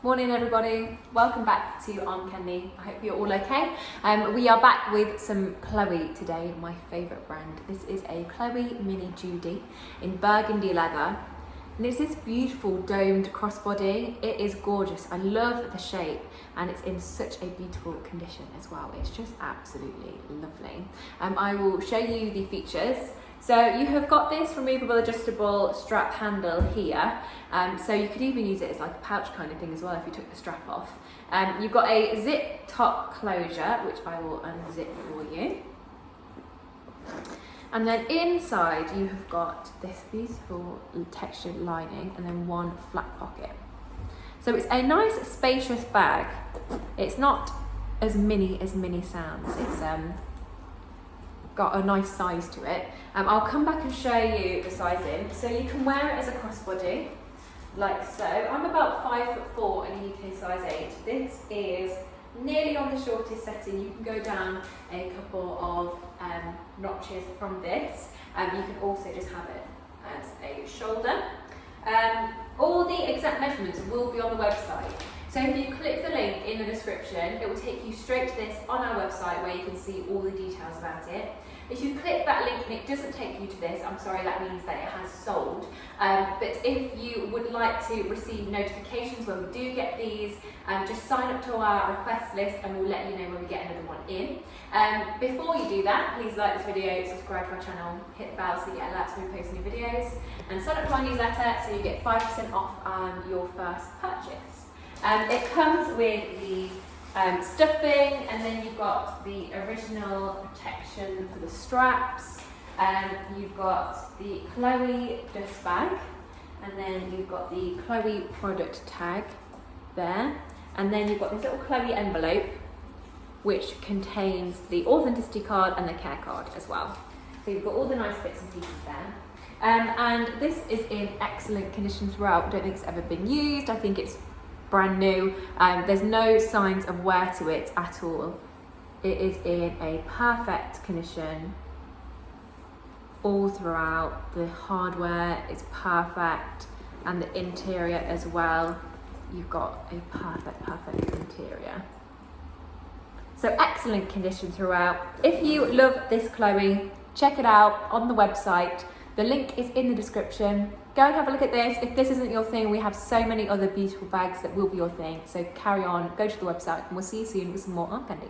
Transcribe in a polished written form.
Morning everybody, welcome back to Arm Candy. I hope you're all okay. We are back with some Chloé today, my favourite brand. This is a Chloé Mini Judy in burgundy leather. And it's this beautiful domed crossbody. It is gorgeous. I love the shape and it's in such a beautiful condition as well. It's just absolutely lovely. I will show you the features. So you have got this removable adjustable strap handle here. So you could even use it as like a pouch kind of thing as well if you took the strap off. You've got a zip top closure, which I will unzip for you. And then inside you have got this beautiful textured lining and then one flat pocket. So it's a nice spacious bag. It's not as mini sounds. It's got a nice size to it. I'll come back and show you the sizing. So you can wear it as a crossbody, like so. I'm about 5'4" and a UK size 8. This is nearly on the shortest setting. You can go down a couple of notches from this. You can also just have it as a shoulder. All the exact measurements will be on the website. So if you click the link in the description, it will take you straight to this on our website where you can see all the details about it. If you click that link and it doesn't take you to this, I'm sorry, that means that it has sold. But if you would like to receive notifications when we do get these, just sign up to our request list and we'll let you know when we get another one in. Before you do that, please like this video, subscribe to our channel, hit the bell so you get alerts when we post new videos, and sign up to our newsletter so you get 5% off your first purchase. It comes with the stuffing, and then you've got the original protection for the straps, you've got the Chloé dust bag, and then you've got the Chloé product tag there, and then you've got this little Chloé envelope which contains the authenticity card and the care card as well. So you've got all the nice bits and pieces there. And this is in excellent condition throughout. I don't think it's ever been used. I think it's brand new. There's no signs of wear to it at all. It is in a perfect condition all throughout. The hardware is perfect and the interior as well. You've got a perfect interior. So excellent condition throughout. If you love this Chloé, check it out on the website. The link is in the description. Go and have a look at this. If this isn't your thing, we have so many other beautiful bags that will be your thing. So carry on, go to the website, and we'll see you soon with some more arm candy.